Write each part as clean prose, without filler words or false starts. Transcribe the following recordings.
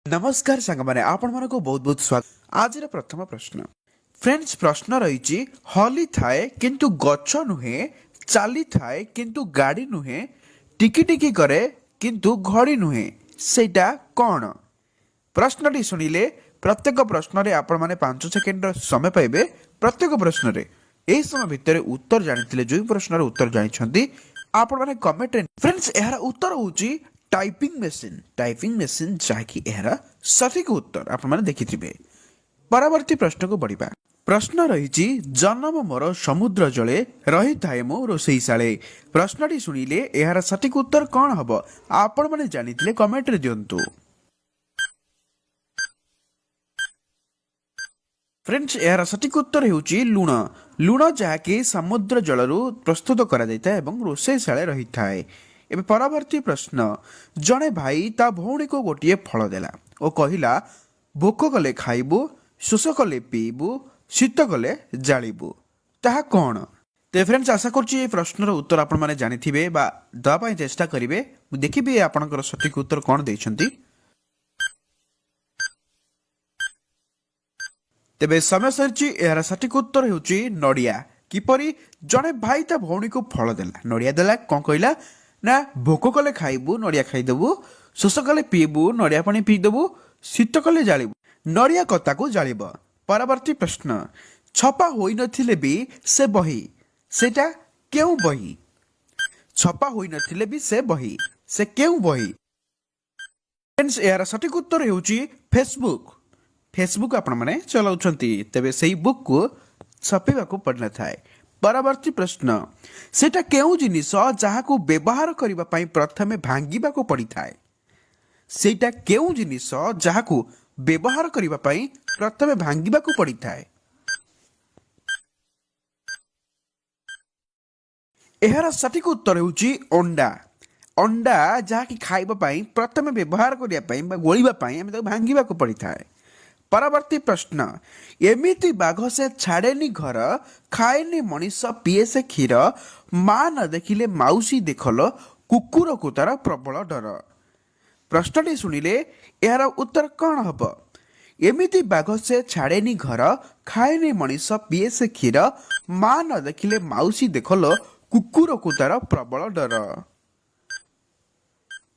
नमस्कार सांगमाने आपण मानको बहुत बहुत स्वागत। आज प्रथम प्रश्न फ्रेंड्स प्रश्न रही हली थाए किंतु गछ नुहे, चाली थाए किंतु गाड़ी नुहे, टिकी टिकी करे किंतु घड़ी नुहे, सेटा कौन? प्रश्नटी शुणिले प्रत्येक प्रश्न रे आपण माने 5 सेकेंड समय पाइबे। प्रत्येक प्रश्न रे एही समय भितर उत्तर जानिथिले जो प्रश्न रे उत्तर जानिछंती आपण माने कमेंट रे फ्रेंड्स एहार उत्तर होउची टाइपिंग मेसिन जहाँकि एहार सठिक उत्तर आपण माने देखिथिबे। परवर्ती प्रश्न को बढ़िबा। प्रश्न रही जन्म मोर समुद्र जले रही थाए मो रोसई शाले। प्रश्नटी शुणिले एहार सठिक उत्तर कौन हब आपण माने जानिथिले कमेंट रे दियंतु। फ्रेंड्स यार सठिक उत्तर हेउची लुण। लुण जहाँकि समुद्र जलरू प्रस्तुत करा जायता एवं रोसई शाले रही थाए। एबे परवर्ती प्रश्न जणे भाई ता भौणी को गोटे फल देला ओ कहिला भोक कले खाइबू, शोष कले पीबू, शीत कले जालिबू, ताहा कौन? ते फ्रेंड्स आशा करछि ए प्रश्नर उत्तर आपण माने जानिथिबे बा दवा पई चेष्टा करिवे। मु देखिबे आपनकर सठिक उत्तर कोन दैछंती। तेबे समय सरछि एहार सठिक उत्तर हेउछि नडिया। किपरि जणे भाई ता भौणी को फल देला, नडिया देला, कोन कहिला ना भोक कले खाइबू नड़िया खाइदेबू, शोष कले पीबू नड़िया पानी पीदेबू, शीत कले जालिबू, नड़िया कता को जालिब। परवर्ती प्रश्न छपा होई नथिले भी से बही, सेटा केउ बही? छपा होई नथिले भी से बही, से केउ बही? फ्रेंड्स यार सठिक उत्तर हेउची फेसबुक। फेसबुक आपण माने चलाउछंती तबे सेही बुक को छपेबा को पड़ना थाए। परवर्ती प्रश्न सेटा केउ जिनिस जहाकू व्यवहार करिबा पई प्रथमे भांगिबा को पड़ी थाए? सेटा केउ जिनिस जहाकू व्यवहार करिबा पई प्रथमे भांगिबा को पड़ी थाए? एहार सठिक उत्तर हेउची अंडा। अंडा जहाकि खाइबा पई प्रथमे व्यवहार करिया पई बा गोलिबा पई हम भांगिबा को पड़ी थाए। परवर्ती प्रश्न एमिति बाघ से छाड़ेनी घर, खाएनी मनीष पिए से क्षीर, माँ न देखिले माउसी देखल, कुकुर को तार प्रबल डर। प्रश्नटी शुणिले यार उत्तर कौन हब? एमिति बाघ से छाड़ेनी घर, खाएनी मनीष पिए से क्षीर, माँ न देखिले माउसी देखल, कुकुर को तार प्रबल डर।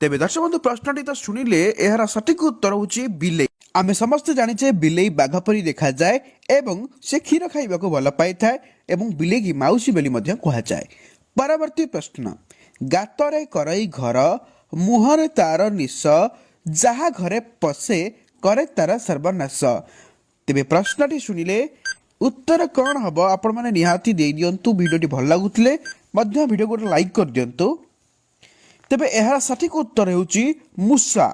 तेबे दर्शक बंधु प्रश्नटी तो शुणिले यार सठिक उत्तर होची बिले। आमे समस्त जानिचे बिलेई बाघ परी देखा जाए एवं से क्षीर खाइबा को भल पाई थाए एवं बिलेई की माउसी बेली मध्य कहा जाए। परवर्ती प्रश्न गातरे करई घर, मुहरे तार निश, जहा घरे पसे करे तार सर्वनाश। तेबे प्रश्नटी शुणिले उत्तर कौन हब आपण माने निहाती दे दियंतु। वीडियोटी भल लागुतले मध्य वीडियो को लाइक कर दियंतु। तेबे एहार सठिक उत्तर हेउची मूषा।